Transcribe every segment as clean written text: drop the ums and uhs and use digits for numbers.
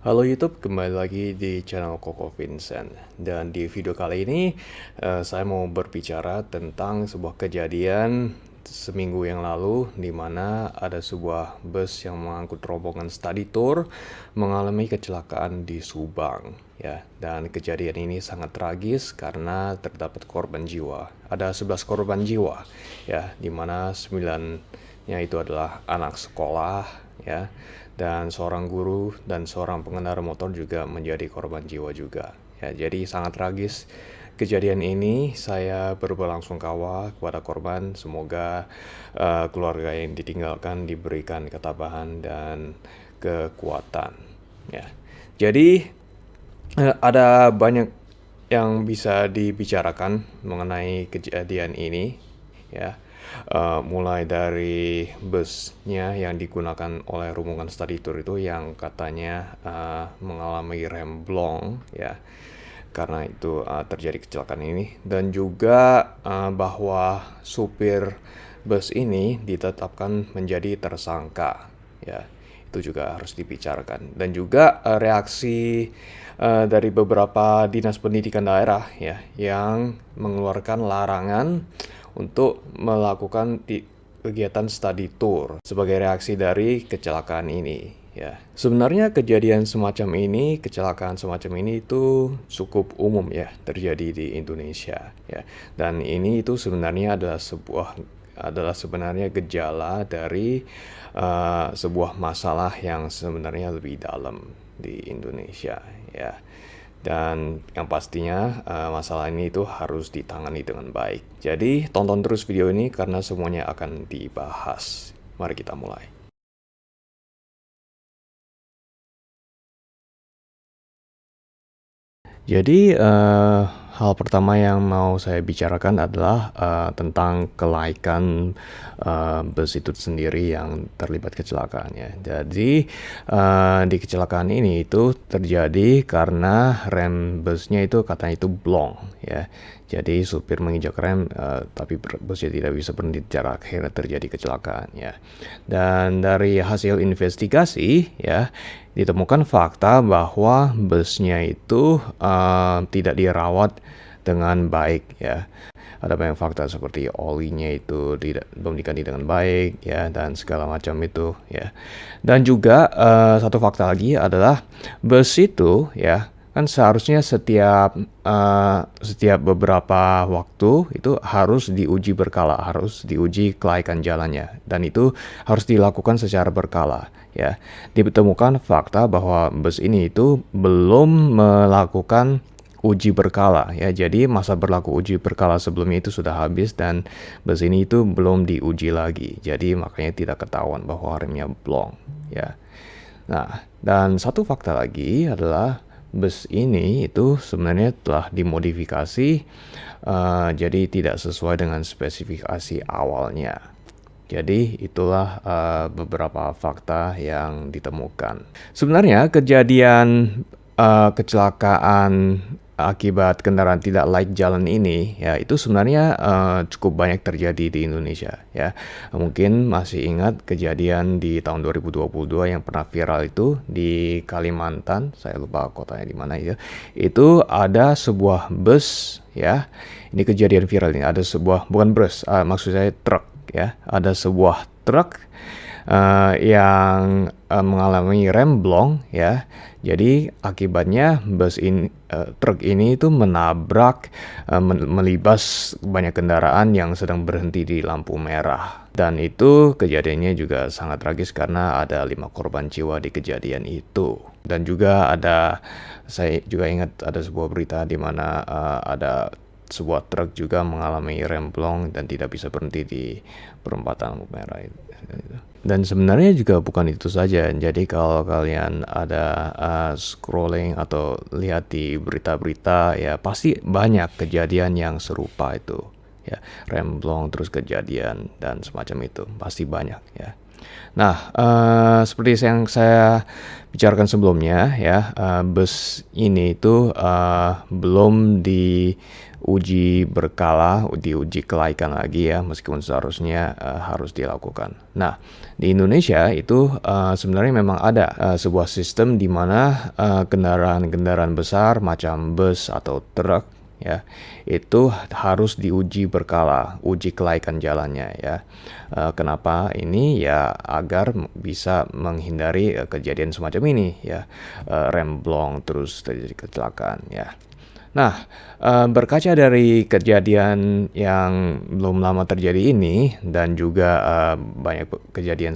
Halo YouTube, kembali lagi di channel Koko Vincent. Dan di video kali ini saya mau berbicara tentang sebuah kejadian seminggu yang lalu di mana ada sebuah bus yang mengangkut rombongan study tour mengalami kecelakaan di Subang ya. Dan kejadian ini sangat tragis karena terdapat korban jiwa. Ada 11 korban jiwa ya, di mana 9-nya itu adalah anak sekolah ya, dan seorang guru dan seorang pengendara motor juga menjadi korban jiwa juga ya. Jadi sangat tragis kejadian ini. Saya berbelasungkawa kepada korban. Semoga keluarga yang ditinggalkan diberikan ketabahan dan kekuatan ya. Jadi ada banyak yang bisa dibicarakan mengenai kejadian ini ya. Mulai dari busnya yang digunakan oleh rombongan study tour itu yang katanya mengalami remblong ya, karena itu terjadi kecelakaan ini, dan juga bahwa supir bus ini ditetapkan menjadi tersangka ya. Itu juga harus dibicarakan, dan juga reaksi dari beberapa dinas pendidikan daerah ya yang mengeluarkan larangan untuk melakukan kegiatan study tour sebagai reaksi dari kecelakaan ini ya. Sebenarnya kejadian semacam ini, kecelakaan semacam ini itu cukup umum ya terjadi di Indonesia ya. Dan ini itu sebenarnya adalah sebenarnya gejala dari sebuah masalah yang sebenarnya lebih dalam di Indonesia ya. Dan yang pastinya masalah ini itu harus ditangani dengan baik. Jadi tonton terus video ini karena semuanya akan dibahas. Mari kita mulai. Jadi hal pertama yang mau saya bicarakan adalah tentang kelaikan bus itu sendiri yang terlibat kecelakaan ya. Jadi di kecelakaan ini itu terjadi karena rem busnya itu katanya itu blong ya. Jadi supir menginjak rem tapi busnya tidak bisa berhenti, akhirnya terjadi kecelakaan ya. Dan dari hasil investigasi ya, ditemukan fakta bahwa busnya itu tidak dirawat dengan baik ya. Ada banyak fakta seperti olinya itu belum diganti dengan baik ya, dan segala macam itu ya. Dan juga satu fakta lagi adalah bus itu ya kan seharusnya setiap beberapa waktu itu harus diuji berkala, harus diuji kelaikan jalannya, dan itu harus dilakukan secara berkala ya. Ditemukan fakta bahwa bus ini itu belum melakukan uji berkala ya. Jadi masa berlaku uji berkala sebelumnya itu sudah habis dan bus ini itu belum diuji lagi. Jadi makanya tidak ketahuan bahwa remnya blong ya. Nah, dan satu fakta lagi adalah bus ini itu sebenarnya telah dimodifikasi jadi tidak sesuai dengan spesifikasi awalnya. Jadi itulah beberapa fakta yang ditemukan. Sebenarnya kejadian kecelakaan akibat kendaraan tidak layak jalan ini ya, itu sebenarnya cukup banyak terjadi di Indonesia ya. Mungkin masih ingat kejadian di tahun 2022 yang pernah viral itu di Kalimantan, saya lupa kotanya di mana ya. Itu ada sebuah bus ya. Ini kejadian viral ini, ada sebuah, bukan bus, maksud saya truk ya. Ada sebuah truk yang mengalami remblong ya. Jadi akibatnya truk ini itu menabrak, melibas banyak kendaraan yang sedang berhenti di lampu merah. Dan itu kejadiannya juga sangat tragis karena ada 5 korban jiwa di kejadian itu. Dan juga saya juga ingat ada sebuah berita di mana ada sebuah truk juga mengalami remblong dan tidak bisa berhenti di perempatan lampu merah itu. Dan sebenarnya juga bukan itu saja. Jadi kalau kalian ada scrolling atau lihat di berita-berita ya, pasti banyak kejadian yang serupa itu ya, remblong terus kejadian dan semacam itu pasti banyak ya. Nah, seperti yang saya bicarakan sebelumnya ya, bus ini itu, belum diuji berkala, diuji kelaikan lagi ya, meskipun seharusnya, harus dilakukan. Nah, di Indonesia itu, sebenarnya memang ada, sebuah sistem di mana, kendaraan-kendaraan besar macam bus atau truk ya, itu harus diuji berkala, uji kelaikan jalannya ya. Kenapa ini? Ya agar bisa menghindari, kejadian semacam ini ya, remblong terus terjadi kecelakaan ya. Nah, berkaca dari kejadian yang belum lama terjadi ini dan juga, banyak kejadian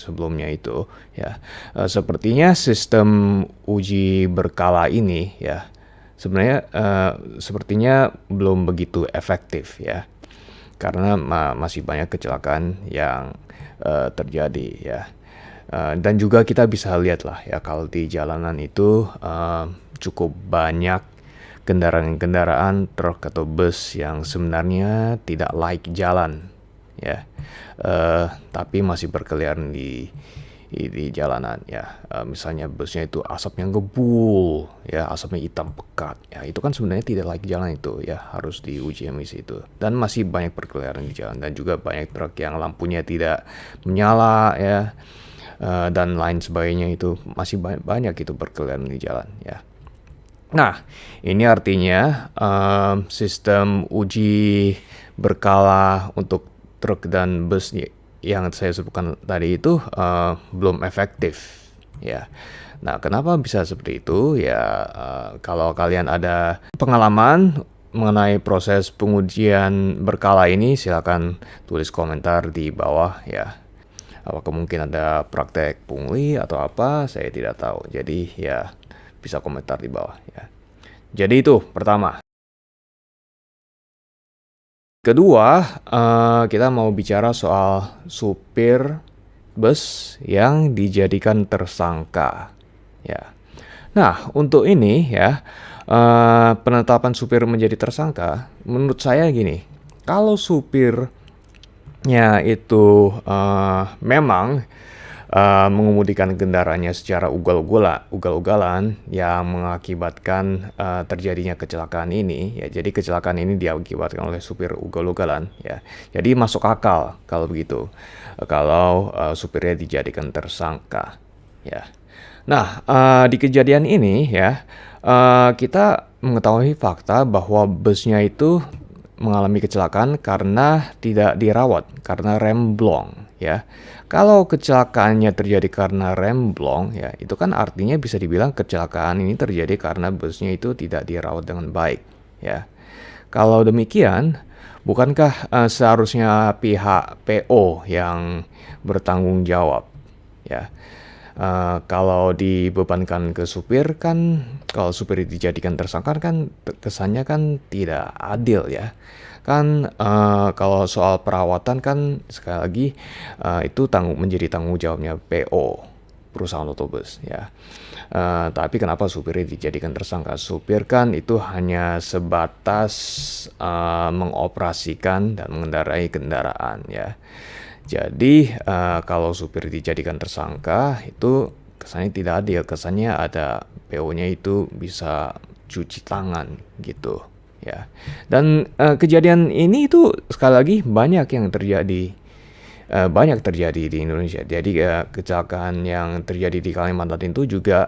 sebelumnya itu ya, sepertinya sistem uji berkala ini ya, sebenarnya, sepertinya belum begitu efektif ya, karena masih banyak kecelakaan yang, terjadi ya. Dan juga kita bisa lihat lah ya kalau di jalanan itu, cukup banyak kendaraan-kendaraan truk atau bus yang sebenarnya tidak layak jalan ya, tapi masih berkeliaran di jalanan ya. Misalnya busnya itu asapnya ngebul ya, asapnya hitam pekat ya, itu kan sebenarnya tidak layak jalan itu ya, harus diuji emisi itu. Dan masih banyak berkeliaran di jalan, dan juga banyak truk yang lampunya tidak menyala ya, dan lain sebagainya, itu masih banyak itu berkeliaran di jalan ya. Nah, ini artinya, sistem uji berkala untuk truk dan bus yang saya sebutkan tadi itu, belum efektif ya. Nah, kenapa bisa seperti itu? Ya, kalau kalian ada pengalaman mengenai proses pengujian berkala ini, silakan tulis komentar di bawah ya. Apakah mungkin ada praktek pungli atau apa, saya tidak tahu. Jadi ya bisa komentar di bawah ya. Jadi itu pertama. Kedua, kita mau bicara soal supir bus yang dijadikan tersangka ya. Nah, untuk ini ya, penetapan supir menjadi tersangka, menurut saya gini, kalau supirnya itu, memang, mengemudikan kendaraannya secara ugal-ugalan yang mengakibatkan, terjadinya kecelakaan ini ya. Jadi kecelakaan ini diakibatkan oleh supir ugal-ugalan ya. Jadi masuk akal kalau begitu, kalau, supirnya dijadikan tersangka ya. Nah, di kejadian ini ya, kita mengetahui fakta bahwa busnya itu mengalami kecelakaan karena tidak dirawat, karena remblong ya. Kalau kecelakaannya terjadi karena remblong ya, itu kan artinya bisa dibilang kecelakaan ini terjadi karena busnya itu tidak dirawat dengan baik ya. Kalau demikian, bukankah, seharusnya pihak PO yang bertanggung jawab ya? Kalau dibebankan ke supir kan, kalau supir dijadikan tersangka kan kesannya kan tidak adil ya. Kan, kalau soal perawatan kan sekali lagi, itu menjadi tanggung jawabnya PO, perusahaan otobus ya. Tapi kenapa supirnya dijadikan tersangka? Supir kan itu hanya sebatas, mengoperasikan dan mengendarai kendaraan ya. Jadi, kalau supir dijadikan tersangka itu kesannya tidak adil, kesannya ada PO-nya itu bisa cuci tangan gitu ya. Dan, kejadian ini itu sekali lagi banyak terjadi di Indonesia. Jadi, kecelakaan yang terjadi di Kalimantan itu juga,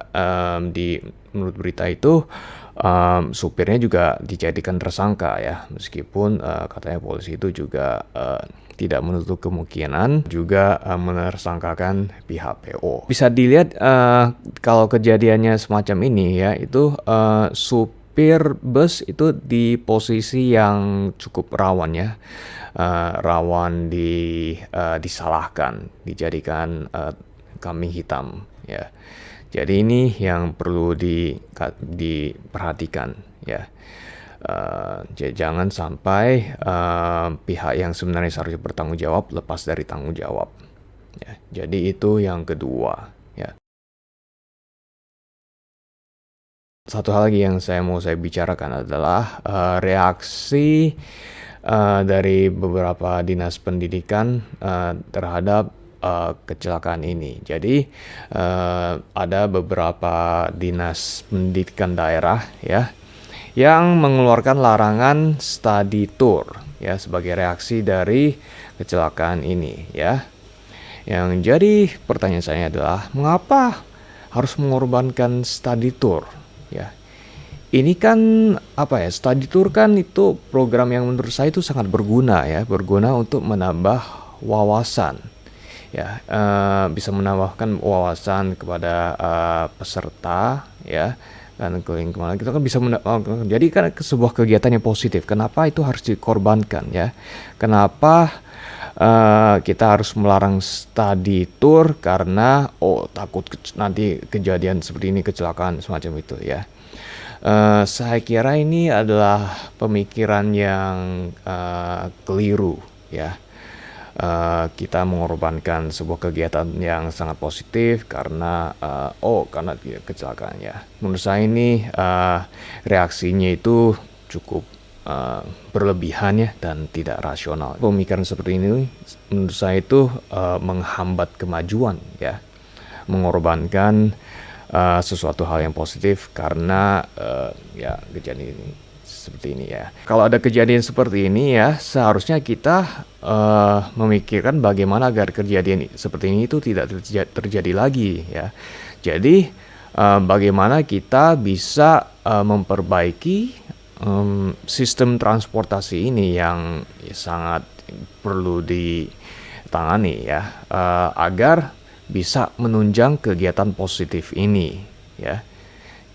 menurut berita itu, supirnya juga dijadikan tersangka ya, meskipun, katanya polisi itu juga, tidak menutup kemungkinan juga, menersangkakan pihak PO. Bisa dilihat, kalau kejadiannya semacam ini ya, itu, supir bus itu di posisi yang cukup rawan ya, rawan disalahkan, dijadikan, kambing hitam ya. Jadi ini yang perlu diperhatikan ya. Jangan sampai, pihak yang sebenarnya seharusnya bertanggung jawab lepas dari tanggung jawab ya. Jadi itu yang kedua ya. Satu hal lagi yang saya bicarakan adalah, reaksi, dari beberapa dinas pendidikan, terhadap, kecelakaan ini. Jadi ada beberapa dinas pendidikan daerah ya yang mengeluarkan larangan study tour ya sebagai reaksi dari kecelakaan ini ya. Yang jadi pertanyaan saya adalah mengapa harus mengorbankan study tour ya? Ini kan apa ya, study tour kan itu program yang menurut saya itu sangat berguna ya, berguna untuk menambah wawasan ya, bisa menambahkan wawasan kepada peserta ya, dan ke lingkungan kita kan bisa jadi kan sebuah kegiatan yang positif. Kenapa itu harus dikorbankan ya? Kenapa kita harus melarang study tour karena takut nanti kejadian seperti ini, kecelakaan semacam itu ya. Saya kira ini adalah pemikiran yang keliru ya. Kita mengorbankan sebuah kegiatan yang sangat positif karena karena kecelakaan ya. Menurut saya ini reaksinya itu cukup berlebihan ya dan tidak rasional. Pemikiran seperti ini menurut saya itu menghambat kemajuan ya, mengorbankan sesuatu hal yang positif karena ya kejadian ini seperti ini ya. Kalau ada kejadian seperti ini ya, seharusnya kita memikirkan bagaimana agar kejadian seperti ini itu tidak terjadi lagi ya. Jadi bagaimana kita bisa memperbaiki sistem transportasi ini yang sangat perlu ditangani ya, agar bisa menunjang kegiatan positif ini ya.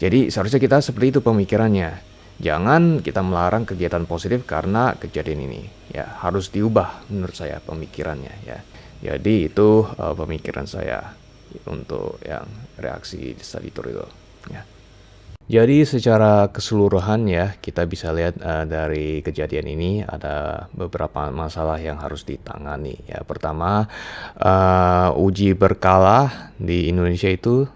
Jadi seharusnya kita seperti itu pemikirannya. Jangan kita melarang kegiatan positif karena kejadian ini ya, harus diubah menurut saya pemikirannya ya. Jadi itu pemikiran saya untuk yang reaksi study tour itu ya. Jadi secara keseluruhan ya, kita bisa lihat dari kejadian ini ada beberapa masalah yang harus ditangani ya. Pertama, uji berkala di Indonesia itu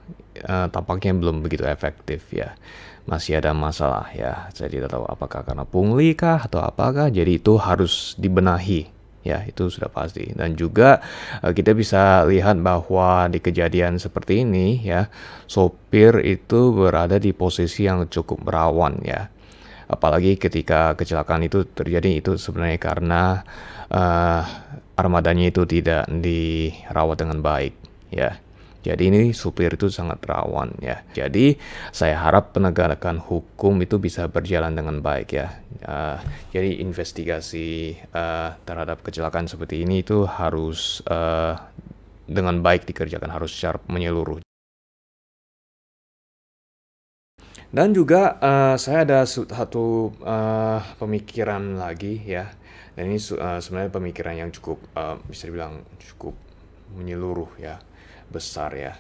tampaknya belum begitu efektif ya. Masih ada masalah ya. Saya tidak tahu apakah karena pungli kah atau apakah. Jadi itu harus dibenahi ya, itu sudah pasti. Dan juga kita bisa lihat bahwa di kejadian seperti ini ya, sopir itu berada di posisi yang cukup rawan ya. Apalagi ketika kecelakaan itu terjadi, itu sebenarnya karena armadanya itu tidak dirawat dengan baik ya. Jadi ini supir itu sangat rawan ya. Jadi saya harap penegakan hukum itu bisa berjalan dengan baik ya. Jadi investigasi terhadap kecelakaan seperti ini itu harus dengan baik dikerjakan, harus secara menyeluruh. Dan juga saya ada satu pemikiran lagi ya. Dan ini sebenarnya pemikiran yang cukup bisa dibilang cukup menyeluruh ya, besar ya.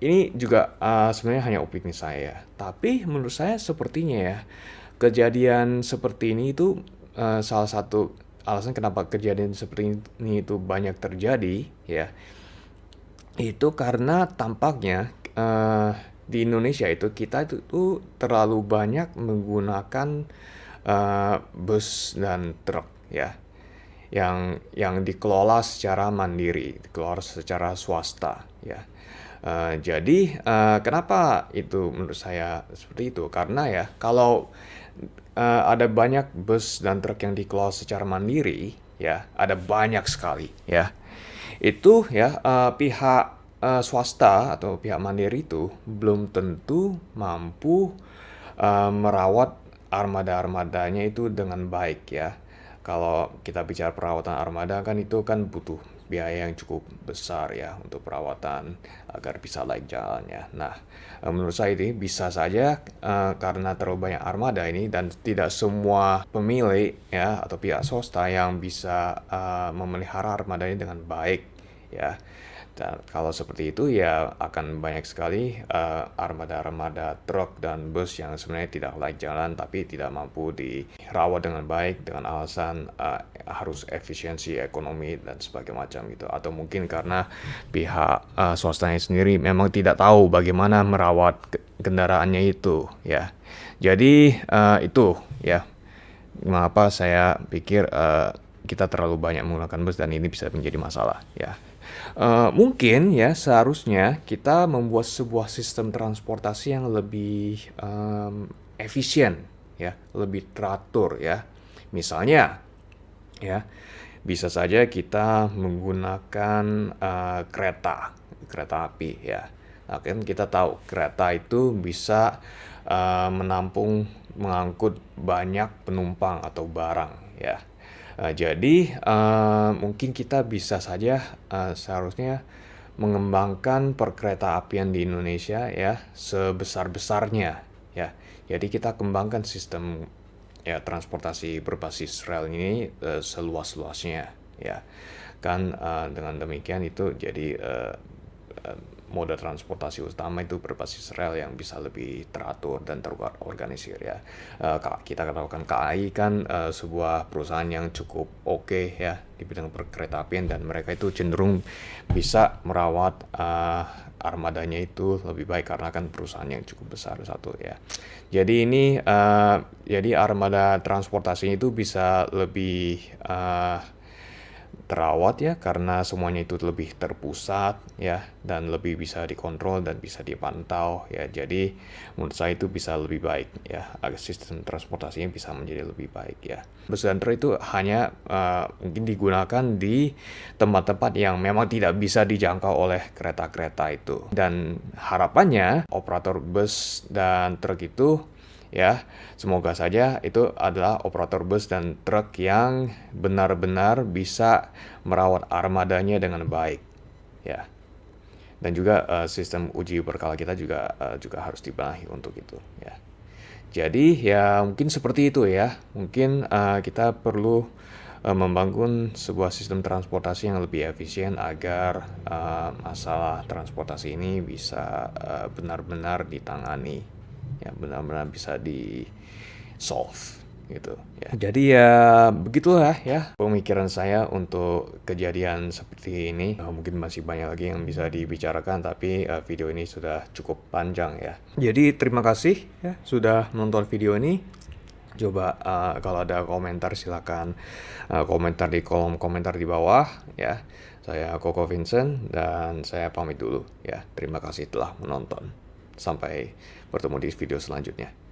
Ini juga sebenarnya hanya opini saya, tapi menurut saya sepertinya ya, kejadian seperti ini itu salah satu alasan kenapa kejadian seperti ini itu banyak terjadi ya, itu karena tampaknya di Indonesia itu kita itu terlalu banyak menggunakan bus dan truk ya, yang dikelola secara mandiri, dikelola secara swasta ya. Jadi kenapa itu menurut saya seperti itu? Karena ya kalau ada banyak bus dan truk yang dikelola secara mandiri ya, ada banyak sekali ya. Itu ya pihak swasta atau pihak mandiri itu belum tentu mampu merawat armada-armadanya itu dengan baik ya. Kalau kita bicara perawatan armada kan itu kan butuh biaya yang cukup besar ya untuk perawatan agar bisa laik jalan ya. Nah, menurut saya ini bisa saja karena terlalu banyak armada ini dan tidak semua pemilik ya atau pihak swasta yang bisa memelihara armada ini dengan baik ya. Dan kalau seperti itu ya akan banyak sekali armada-armada truk dan bus yang sebenarnya tidak layak jalan tapi tidak mampu dirawat dengan baik dengan alasan harus efisiensi ekonomi dan sebagainya macam gitu. Atau mungkin karena pihak swastanya sendiri memang tidak tahu bagaimana merawat kendaraannya itu ya. Jadi itu ya mengapa saya pikir kita terlalu banyak menggunakan bus dan ini bisa menjadi masalah ya. Mungkin ya seharusnya kita membuat sebuah sistem transportasi yang lebih efisien ya, lebih teratur ya. Misalnya ya, bisa saja kita menggunakan kereta api ya. Nah, kan kita tahu kereta itu bisa mengangkut banyak penumpang atau barang ya. Jadi mungkin kita bisa saja seharusnya mengembangkan perkeretaapian di Indonesia ya sebesar-besarnya ya. Jadi kita kembangkan sistem ya transportasi berbasis rel ini seluas-luasnya ya. Kan dengan demikian itu jadi moda transportasi utama itu berbasis rel yang bisa lebih teratur dan terorganisir ya. Kita katakan KAI kan sebuah perusahaan yang cukup oke ya di bidang perkeretaapian dan mereka itu cenderung bisa merawat armadanya itu lebih baik karena kan perusahaan yang cukup besar satu ya. Jadi ini jadi armada transportasi itu bisa lebih terawat ya karena semuanya itu lebih terpusat ya dan lebih bisa dikontrol dan bisa dipantau ya. Jadi menurut saya itu bisa lebih baik ya, agar sistem transportasinya bisa menjadi lebih baik ya. Bus dan truk itu hanya mungkin digunakan di tempat-tempat yang memang tidak bisa dijangkau oleh kereta-kereta itu, dan harapannya operator bus dan truk itu ya, semoga saja itu adalah operator bus dan truk yang benar-benar bisa merawat armadanya dengan baik ya. Dan juga sistem uji berkala kita juga harus dibenahi untuk itu ya. Jadi ya mungkin seperti itu ya. Mungkin kita perlu membangun sebuah sistem transportasi yang lebih efisien agar masalah transportasi ini bisa benar-benar ditangani ya, benar-benar bisa di solve gitu ya. Jadi ya begitulah ya pemikiran saya untuk kejadian seperti ini. Mungkin masih banyak lagi yang bisa dibicarakan, tapi video ini sudah cukup panjang ya. Jadi terima kasih ya sudah menonton video ini. Coba kalau ada komentar silakan komentar di kolom komentar di bawah ya. Saya Koko Vincent dan saya pamit dulu ya. Terima kasih telah menonton. Sampai bertemu di video selanjutnya.